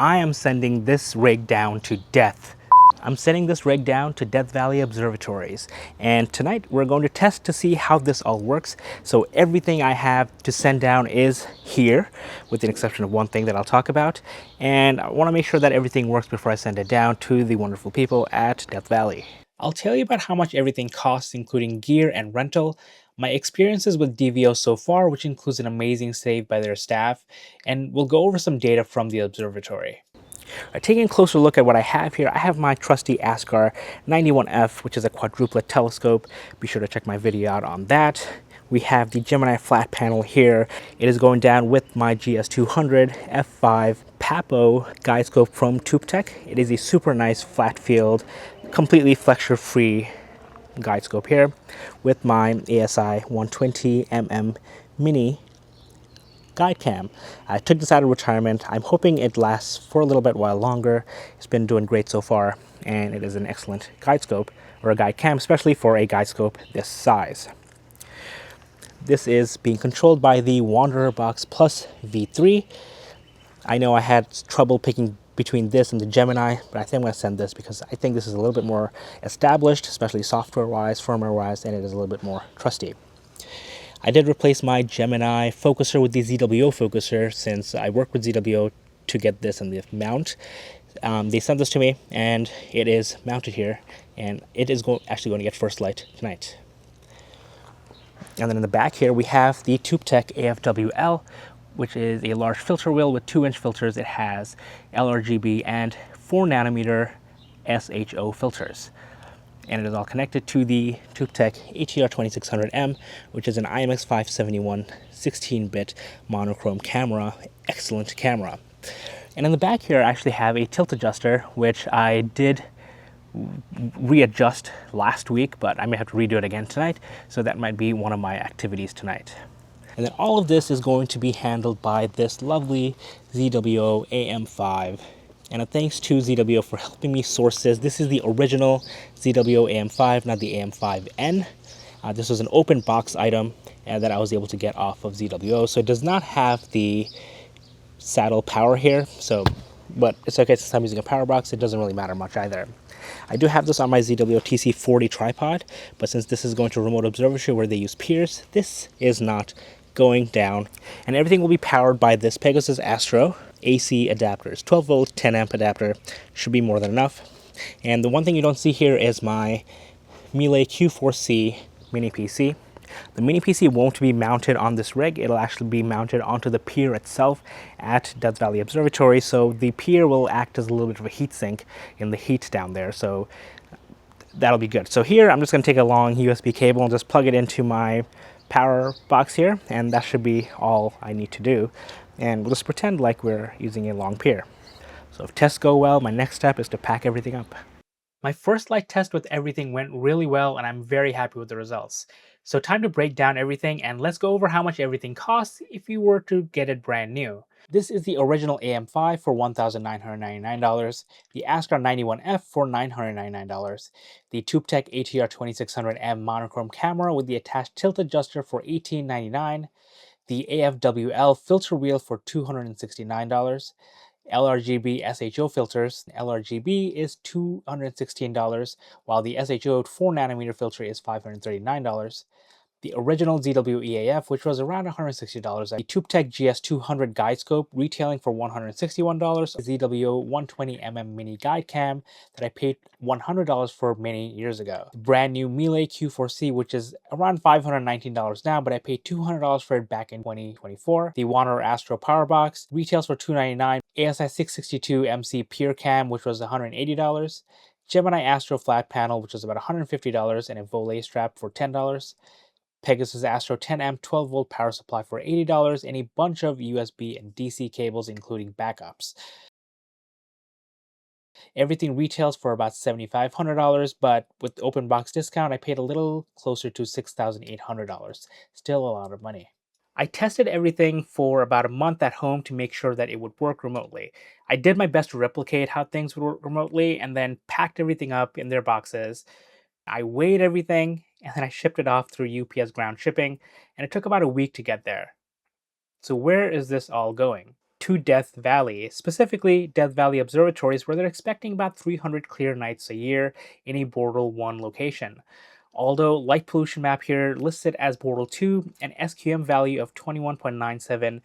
I am sending this rig down to death. I'm sending this rig down to Death Valley Observatories, and tonight we're going to test to see how this all works. So everything I have to send down is here, with the exception of one thing that I'll talk about, and I want to make sure that everything works before I send it down to the wonderful people at Death Valley. I'll tell you about how much everything costs, including gear and rental, my experiences with DVO so far, which includes an amazing save by their staff, and we'll go over some data from the observatory. Taking a closer look at what I have here, I have my trusty ASCAR 91F, which is a quadruplet telescope. Be sure to check my video out on that. We have the Gemini flat panel here. It is going down with my GS200 F5 Papo guide scope from TubeTech. It is a super nice flat field, completely flexure-free guide scope here with my ASI 120mm mini guide cam. I took this out of retirement. I'm hoping it lasts for a little bit while longer. It's been doing great so far, and it is an excellent guide scope, or a guide cam, especially for a guide scope this size. This is being controlled by the Wanderer Box Plus V3. I know I had trouble picking between this and the Gemini, but I think I'm going to send this because I think this is a little bit more established, especially software-wise, firmware-wise, and it is a little bit more trusty. I did replace my Gemini focuser with the ZWO focuser since I worked with ZWO to get this in the mount. They sent this to me, and it is mounted here, and it is actually going to get first light tonight. And then in the back here, we have the TubeTech AFWL, which is a large filter wheel with 2-inch filters. It has LRGB and 4nm SHO filters. And it is all connected to the TubeTech ATR2600M, which is an IMX571 16-bit monochrome camera. Excellent camera. And in the back here, I actually have a tilt adjuster, which I did readjust last week, but I may have to redo it again tonight, so that might be one of my activities tonight. And then all of this is going to be handled by this lovely ZWO AM5. And thanks to ZWO for helping me source this. This is the original ZWO AM5, not the AM5N. This was an open box item that I was able to get off of ZWO. So it does not have the saddle power here. But it's okay since I'm using a power box. It doesn't really matter much either. I do have this on my ZWO TC40 tripod, but since this is going to a remote observatory where they use piers, this is not going down. And everything will be powered by this Pegasus Astro AC adapters. 12 volt, 10 amp adapter should be more than enough. And the one thing you don't see here is my Miele Q4C mini PC. The mini PC won't be mounted on this rig. It'll actually be mounted onto the pier itself at Death Valley Observatory. So the pier will act as a little bit of a heat sink in the heat down there. So that'll be good. So here I'm just going to take a long USB cable and just plug it into my power box here, and that should be all I need to do. And we'll just pretend like we're using a long pier. So if tests go well, my next step is to pack everything up. My first light test with everything went really well, and I'm very happy with the results. So time to break down everything, and let's go over how much everything costs if you were to get it brand new. This is the original AM5 for $1,999, the ASCAR 91F for $999, the TubeTech ATR2600M monochrome camera with the attached tilt adjuster for $1899, the AFWL filter wheel for $269, LRGB SHO filters. LRGB is $216, while the SHO 4nm filter is $539. The original ZWO EAF, which was around $160, the TubeTech GS200 guide scope retailing for $161, ZWO 120mm mini guide cam that I paid $100 for many years ago. The brand new Miele Q4C, which is around $519 now, but I paid $200 for it back in 2024. The Wanderer Astro Power Box retails for $299. ASI 662 MC Pure Cam, which was $180. Gemini Astro Flat Panel, which was about $150, and a Volet strap for $10. Pegasus Astro 10 amp 12 volt power supply for $80, and a bunch of USB and DC cables, including backups. Everything retails for about $7,500, but with the open box discount, I paid a little closer to $6,800. Still a lot of money. I tested everything for about a month at home to make sure that it would work remotely. I did my best to replicate how things would work remotely and then packed everything up in their boxes. I weighed everything and then I shipped it off through UPS ground shipping, and it took about a week to get there. So where is this all going? to Death Valley, specifically Death Valley Observatories, where they're expecting about 300 clear nights a year in a Bortle 1 location. Although light pollution map here listed as Bortle 2, an SQM value of 21.97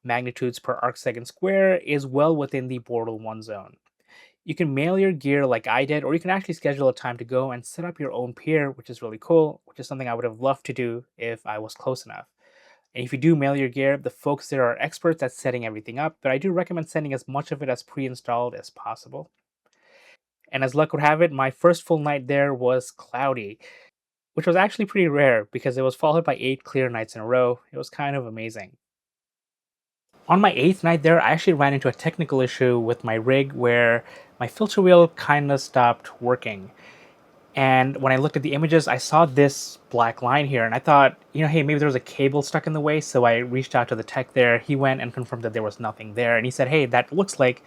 magnitudes per arcsecond square is well within the Bortle 1 zone. You can mail your gear like I did, or you can actually schedule a time to go and set up your own pier, which is really cool, which is something I would have loved to do if I was close enough. And if you do mail your gear, the folks there are experts at setting everything up, but I do recommend sending as much of it as pre-installed as possible. And as luck would have it, my first full night there was cloudy, which was actually pretty rare because it was followed by 8 clear nights in a row. It was kind of amazing. On my 8th night there, I actually ran into a technical issue with my rig where my filter wheel kind of stopped working. And when I looked at the images, I saw this black line here, and I thought, hey, maybe there was a cable stuck in the way. So I reached out to the tech there. He went and confirmed that there was nothing there. And he said, hey, that looks like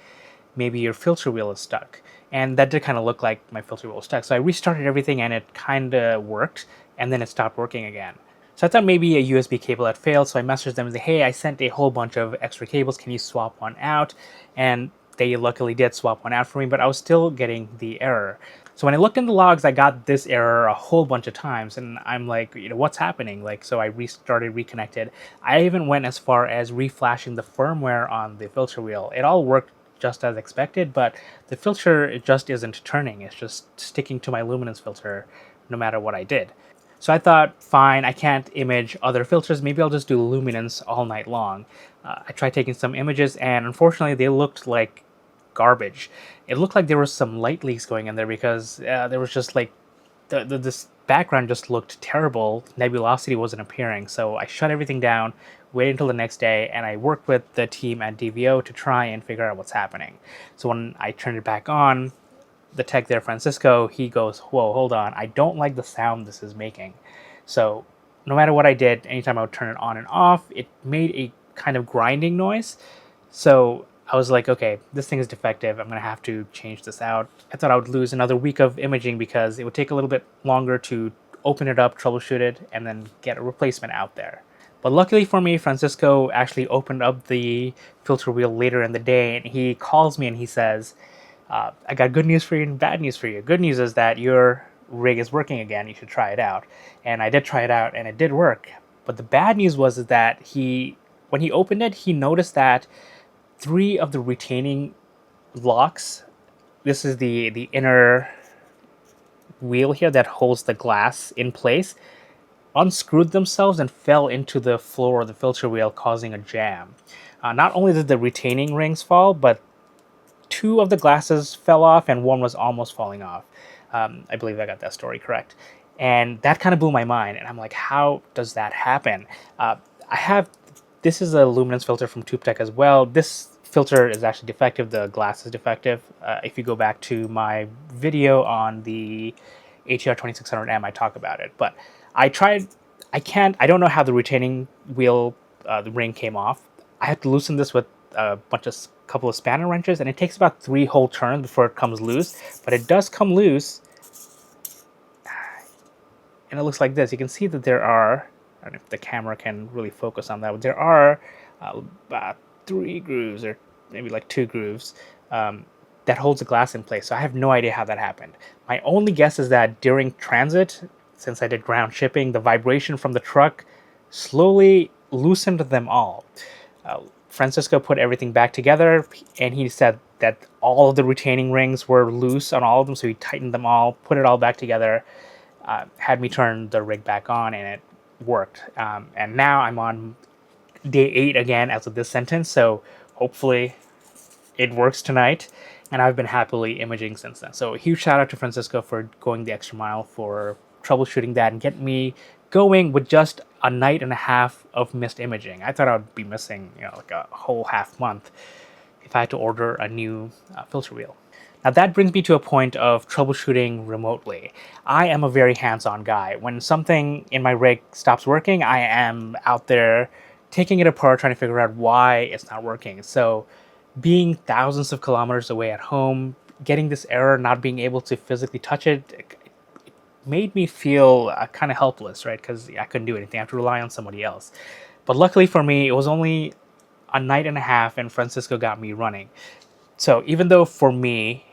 maybe your filter wheel is stuck. And that did kind of look like my filter wheel was stuck. So I restarted everything, and it kind of worked, and then it stopped working again. So I thought maybe a USB cable had failed. So I messaged them and said, hey, I sent a whole bunch of extra cables. Can you swap one out? And they luckily did swap one out for me, but I was still getting the error. So when I looked in the logs, I got this error a whole bunch of times, and I'm like, what's happening? So I restarted, reconnected. I even went as far as reflashing the firmware on the filter wheel. It all worked just as expected, but the filter, it just isn't turning. It's just sticking to my luminance filter no matter what I did. So I thought, fine, I can't image other filters. Maybe I'll just do luminance all night long. I tried taking some images, and unfortunately, they looked like garbage. It looked like there was some light leaks going in there because there was just like this background just looked terrible. Nebulosity wasn't appearing, so I shut everything down, waited until the next day, and I worked with the team at DVO to try and figure out what's happening. So when I turned it back on, the tech there, Francisco, he goes, whoa, hold on, I don't like the sound this is making. So no matter what I did, anytime I would turn it on and off, it made a kind of grinding noise. So I was like, okay, this thing is defective. I'm going to have to change this out. I thought I would lose another week of imaging because it would take a little bit longer to open it up, troubleshoot it, and then get a replacement out there. But luckily for me, Francisco actually opened up the filter wheel later in the day, and he calls me and he says, I got good news for you and bad news for you. Good news is that your rig is working again. You should try it out. And I did try it out, and it did work. But the bad news was that when he opened it, he noticed that 3 of the retaining locks, this is the inner wheel here that holds the glass in place, unscrewed themselves and fell into the floor of the filter wheel, causing a jam. Not only did the retaining rings fall, but 2 of the glasses fell off and 1 was almost falling off. I believe I got that story correct. And that kind of blew my mind. And I'm like, how does that happen? This is a luminance filter from TubeTech as well. This filter is actually defective. The glass is defective. If you go back to my video on the ATR 2600M, I talk about it. But I don't know how the retaining wheel, the ring came off. I had to loosen this with a couple of spanner wrenches, and it takes about 3 whole turns before it comes loose, but it does come loose, and it looks like this. You can see that there are, I don't know if the camera can really focus on that, but there are about 3 grooves, or maybe like 2 grooves, that holds the glass in place. So I have no idea how that happened. My only guess is that during transit, since I did ground shipping, the vibration from the truck slowly loosened them all. Francisco put everything back together, and he said that all of the retaining rings were loose on all of them, so he tightened them all, put it all back together, had me turn the rig back on, and it worked. And now I'm on day 8 again as of this sentence, so hopefully it works tonight, and I've been happily imaging since then. So a huge shout out to Francisco for going the extra mile for troubleshooting that and getting me going with just a night and a half of missed imaging. I thought I would be missing, like a whole half month if I had to order a new filter wheel. Now that brings me to a point of troubleshooting remotely. I am a very hands-on guy. When something in my rig stops working, I am out there taking it apart, trying to figure out why it's not working. So being thousands of kilometers away at home, getting this error, not being able to physically touch it, made me feel kind of helpless, right? Because I couldn't do anything. I have to rely on somebody else. But luckily for me, it was only a night and a half, and Francisco got me running. So even though for me,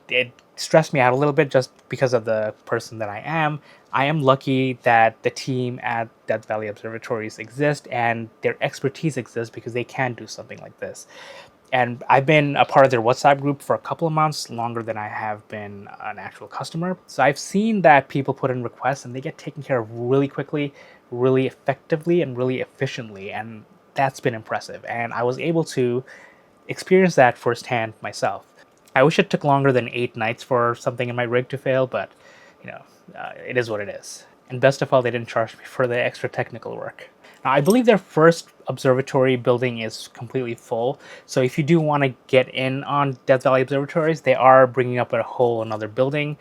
it stressed me out a little bit just because of the person that I am lucky that the team at Death Valley Observatories exist and their expertise exists because they can do something like this. And I've been a part of their WhatsApp group for a couple of months, longer than I have been an actual customer. So I've seen that people put in requests and they get taken care of really quickly, really effectively, and really efficiently. And that's been impressive. And I was able to experience that firsthand myself. I wish it took longer than 8 nights for something in my rig to fail, but it is what it is. And best of all, they didn't charge me for the extra technical work. Now, I believe their first observatory building is completely full. So if you do want to get in on Death Valley Observatories, they are bringing up a whole another building.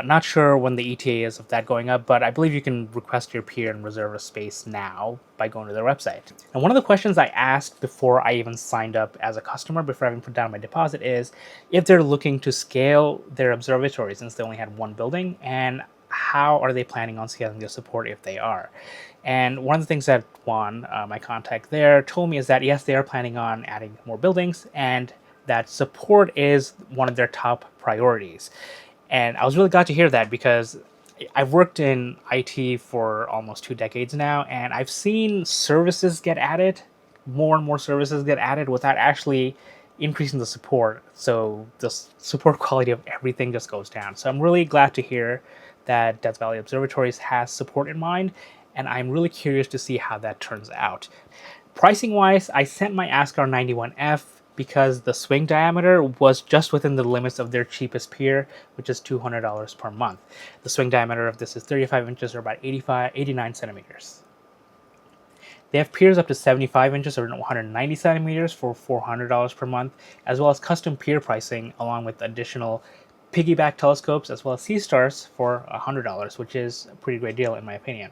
Not sure when the ETA is of that going up, but I believe you can request your peer and reserve a space now by going to their website. And one of the questions I asked before I even signed up as a customer, before I even put down my deposit, is if they're looking to scale their observatory since they only had one building, and how are they planning on scaling their support if they are. And one of the things that Juan, my contact there, told me is that yes, they are planning on adding more buildings and that support is one of their top priorities. And I was really glad to hear that because I've worked in IT for almost 2 decades now, and I've seen services get added, more and more services get added without actually increasing the support. So the support quality of everything just goes down. So I'm really glad to hear that Death Valley Observatories has support in mind, and I'm really curious to see how that turns out. Pricing wise, I sent my ASCAR 91F because the swing diameter was just within the limits of their cheapest peer, which is $200 per month. The swing diameter of this is 35 inches or about 89 centimeters. They have peers up to 75 inches or 190 centimeters for $400 per month, as well as custom peer pricing along with additional piggyback telescopes as well as C-stars for $100, which is a pretty great deal in my opinion.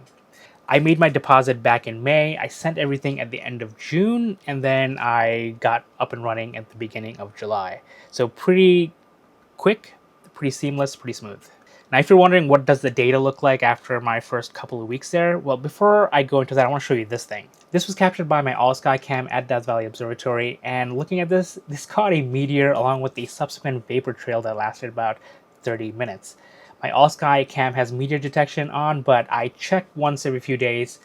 I made my deposit back in May. I sent everything at the end of June, and then I got up and running at the beginning of July. So pretty quick, pretty seamless, pretty smooth. Now, if you're wondering what does the data look like after my first couple of weeks there, well, before I go into that, I want to show you this thing. This was captured by my all-sky cam at Death Valley Observatory, and looking at this caught a meteor along with the subsequent vapor trail that lasted about 30 minutes. My all-sky cam has meteor detection on, but I check once every few days.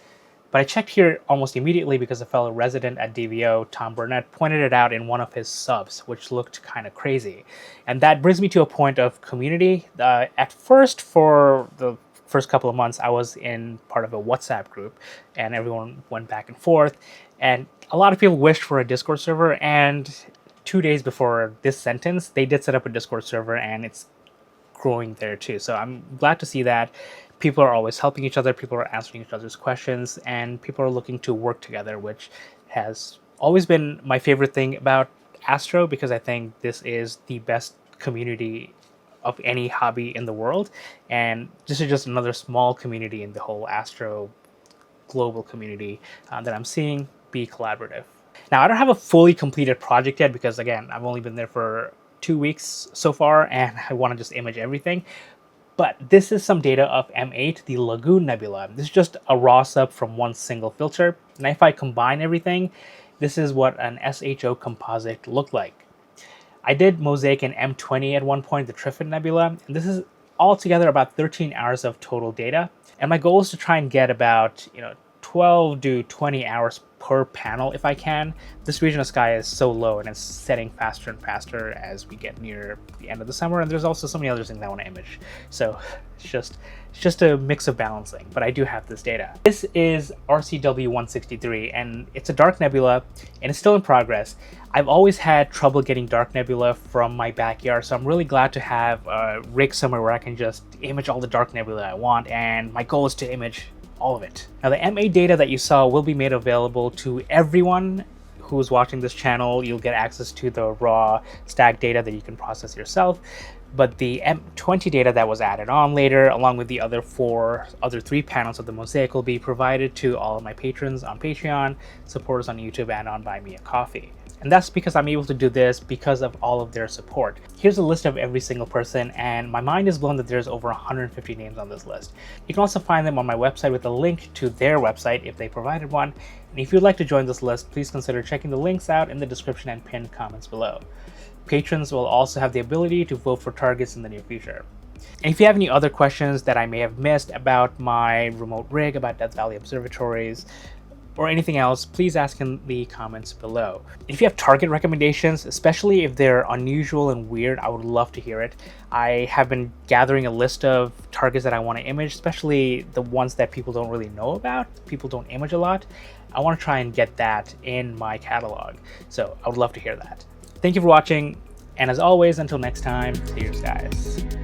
But I checked here almost immediately because a fellow resident at DVO, Tom Burnett, pointed it out in one of his subs, which looked kind of crazy. And that brings me to a point of community. At first, for the first couple of months, I was in part of a WhatsApp group, and everyone went back and forth. And a lot of people wished for a Discord server, and 2 days before this sentence, they did set up a Discord server, and it's growing there too. So I'm glad to see that people are always helping each other, people are answering each other's questions, and people are looking to work together, which has always been my favorite thing about Astro, because I think this is the best community of any hobby in the world, and this is just another small community in the whole Astro global community that I'm seeing be collaborative. Now, I don't have a fully completed project yet because, again, I've only been there for 2 weeks so far, and I want to just image everything. But this is some data of M8, the Lagoon Nebula. This is just a raw sub from one single filter. And if I combine everything, this is what an SHO composite looked like. I did mosaic in M20 at one point, the Trifid Nebula, and this is altogether about 13 hours of total data. And my goal is to try and get about 12 to 20 hours per panel if I can. This region of sky is so low and it's setting faster and faster as we get near the end of the summer, and there's also so many other things I want to image. So it's just a mix of balancing, but I do have this data. This is RCW 163, and it's a dark nebula, and it's still in progress. I've always had trouble getting dark nebula from my backyard, so I'm really glad to have a rig somewhere where I can just image all the dark nebula I want, and my goal is to image all of it. Now, the M8 data that you saw will be made available to everyone who's watching this channel. You'll get access to the raw stack data that you can process yourself. but the M20 data that was added on later, along with the other three panels of the mosaic, will be provided to all of my patrons on Patreon, supporters on YouTube, and on Buy Me a Coffee. And that's because I'm able to do this because of all of their support. Here's a list of every single person, and my mind is blown that there's over 150 names on this list. You can also find them on my website with a link to their website if they provided one. And if you'd like to join this list, please consider checking the links out in the description and pinned comments below. Patrons will also have the ability to vote for targets in the near future. And if you have any other questions that I may have missed about my remote rig, about Death Valley Observatories, or anything else, please ask in the comments below. If you have target recommendations, especially if they're unusual and weird, I would love to hear it. I have been gathering a list of targets that I want to image, especially the ones that people don't really know about, people don't image a lot. I want to try and get that in my catalog, so I would love to hear that. Thank you for watching, and as always, until next time, cheers guys.